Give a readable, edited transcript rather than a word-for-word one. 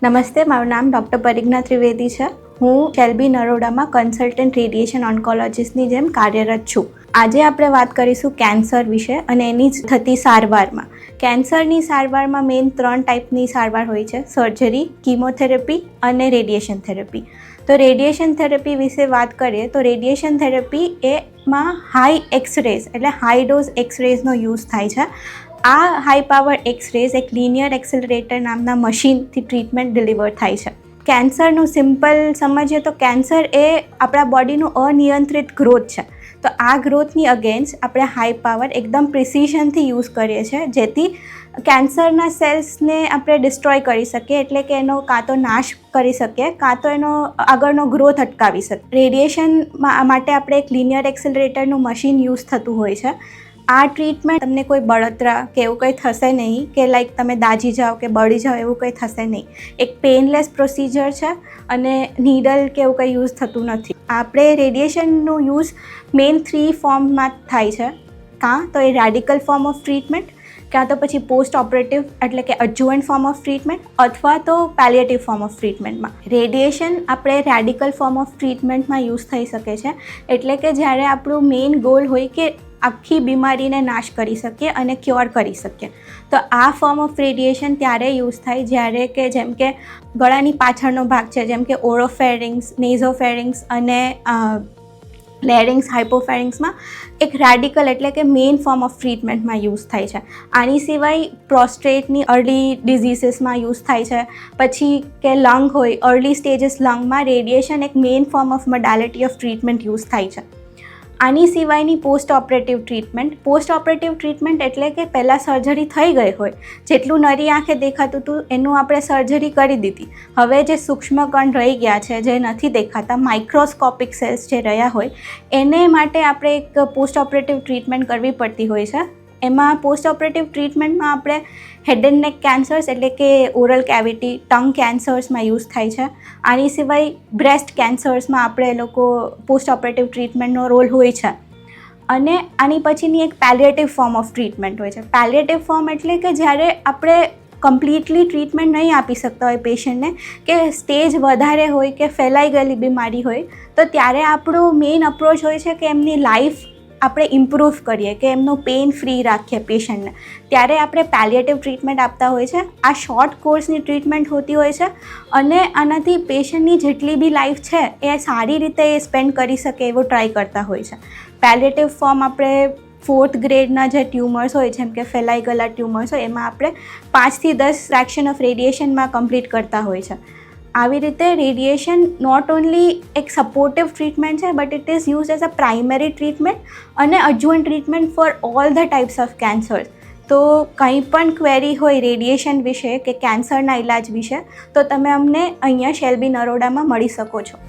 નમસ્તે, મારું નામ ડૉક્ટર પરિજ્ઞા ત્રિવેદી છે. હું શેલ્બી નરોડામાં કન્સલ્ટન્ટ રેડિયેશન ઓન્કોલોજિસ્ટની જેમ કાર્યરત છું. આજે આપણે વાત કરીશું કેન્સર વિશે અને એની જ થતી સારવારમાં. કેન્સરની સારવારમાં મેઇન 3 ટાઈપની સારવાર હોય છે: સર્જરી, કીમોથેરાપી અને રેડિયેશન થેરાપી. તો રેડિયેશન થેરાપી વિશે વાત કરીએ તો રેડિયેશન થેરાપી એમાં હાઈ એક્સરેઝ એટલે હાઈ ડોઝ એક્સરેઝનો યુઝ થાય છે. આ હાઈ પાવર એક્સરેઝ એક લિનિયર એક્સેલરેટર નામના મશીનથી ટ્રીટમેન્ટ ડિલિવર થાય છે. કેન્સરનું સિમ્પલ સમજીએ તો કેન્સર એ આપણા બોડીનું અનિયંત્રિત ગ્રોથ છે. તો આ ગ્રોથની અગેન્સ્ટ આપણે હાઈ પાવર એકદમ પ્રિસિઝનથી યુઝ કરીએ છીએ, જેથી કેન્સરના સેલ્સને આપણે ડિસ્ટ્રોય કરી શકીએ, એટલે કે એનો કાં તો નાશ કરી શકીએ કાં તો એનો આગળનો ગ્રોથ અટકાવી શકીએ. રેડિયેશન માટે આપણે એક લિનિયર એક્સેલરેટરનું મશીન યુઝ થતું હોય છે. આ ટ્રીટમેન્ટ તમને કોઈ બળતરા કે એવું કંઈ થશે નહીં, કે લાઈક તમે દાઝી જાઓ કે બળી જાઓ એવું કંઈ થશે નહીં. એક પેઇનલેસ પ્રોસિજર છે અને નીડલ કે એવું કંઈ યુઝ થતું નથી. આપણે રેડિયેશનનું યુઝ મેઇન 3 ફોર્મમાં થાય છે. કાં તો એ રેડિકલ ફોર્મ ઓફ ટ્રીટમેન્ટ, કાં તો પછી પોસ્ટ ઓપરેટિવ એટલે કે અડજુવન્ટ ફોર્મ ઓફ ટ્રીટમેન્ટ, અથવા તો પેલિએટિવ ફોર્મ ઓફ ટ્રીટમેન્ટમાં. રેડિયેશન આપણે રેડિકલ ફોર્મ ઓફ ટ્રીટમેન્ટમાં યુઝ થઈ શકે છે, એટલે કે જ્યારે આપણું મેઇન ગોલ હોય કે આખી બીમારીને નાશ કરી શકીએ અને ક્યોર કરી શકીએ. તો આ ફોર્મ ઓફ રેડિયેશન ત્યારે યુઝ થાય જ્યારે કે જેમ કે ગળાની પાછળનો ભાગ છે, જેમ કે ઓરોફેરિંગ્સ, નેઝોફેરિંગ્સ અને લેરિંગ્સ, હાઇપોફેરિંગ્સમાં એક રેડિકલ એટલે કે મેઇન ફોર્મ ઓફ ટ્રીટમેન્ટમાં યુઝ થાય છે. આની સિવાય પ્રોસ્ટેટની અર્લી ડિઝીસીસમાં યુઝ થાય છે. પછી કે લંગ હોય, અર્લી સ્ટેજીસ લંગમાં રેડિયેશન એક main form of modality of treatment use થાય છે. આની સિવાયની post operative treatment. Post operative treatment એટલે કે પહેલાં સર્જરી થઈ ગઈ હોય, જેટલું નરી આંખે દેખાતું હતું એનું આપણે સર્જરી કરી દીધી, હવે જે સૂક્ષ્મ કણ રહી ગયા છે, જે નથી દેખાતા, માઇક્રોસ્કોપિક સેલ્સ જે રહ્યા હોય, એને માટે આપણે એક પોસ્ટ ઓપરેટિવ ટ્રીટમેન્ટ કરવી પડતી હોય છે. એમાં પોસ્ટ ઓપરેટિવ ટ્રીટમેન્ટમાં આપણે હેડ એન્ડ નેક કેન્સર્સ એટલે કે ઓરલ કેવિટી, ટંગ કેન્સર્સમાં યુઝ થાય છે. આની સિવાય બ્રેસ્ટ કેન્સર્સમાં આપણે એ લોકો પોસ્ટ ઓપરેટિવ ટ્રીટમેન્ટનો રોલ હોય છે. અને આની પછીની એક પેલિએટિવ ફોર્મ ઓફ ટ્રીટમેન્ટ હોય છે. પેલિએટિવ ફોર્મ એટલે કે જ્યારે આપણે કમ્પ્લીટલી ટ્રીટમેન્ટ નહીં આપી શકતા હોય પેશન્ટને, કે સ્ટેજ વધારે હોય કે ફેલાઈ ગયેલી બીમારી હોય, તો ત્યારે આપણો મેઇન અપ્રોચ હોય છે કે એમની લાઈફ આપણે ઇમ્પ્રૂવ કરીએ, કે એમનું પેઇન ફ્રી રાખીએ પેશન્ટને. ત્યારે આપણે પેલિએટિવ ટ્રીટમેન્ટ આપતા હોય છે. આ શોર્ટ કોર્સની ટ્રીટમેન્ટ હોતી હોય છે અને આનાથી પેશન્ટની જેટલી બી લાઈફ છે એ સારી રીતે એ સ્પેન્ડ કરી શકે એવો ટ્રાય કરતા હોય છે. પેલિએટિવ ફોર્મ આપણે 4th ગ્રેડના જે ટ્યુમર્સ હોય, જેમ કે ફેલાઈ ગયેલા ટ્યુમર્સ હોય, એમાં આપણે 5 થી 10 ફ્રેક્શન ઓફ રેડિયેશનમાં કમ્પ્લીટ કરતા હોય છે. આવી રીતે રેડિયેશન નોટ ઓનલી એક સપોર્ટિવ ટ્રીટમેન્ટ છે, but it is use as a primary treatment અને adjuvant treatment for all the types of cancers. તો કંઈ પણ ક્વેરી હોય રેડિયેશન વિશે કે કેન્સરના ઇલાજ વિશે, તો તમે અમને અહીંયા શેલ્બી નરોડામાં મળી શકો છો.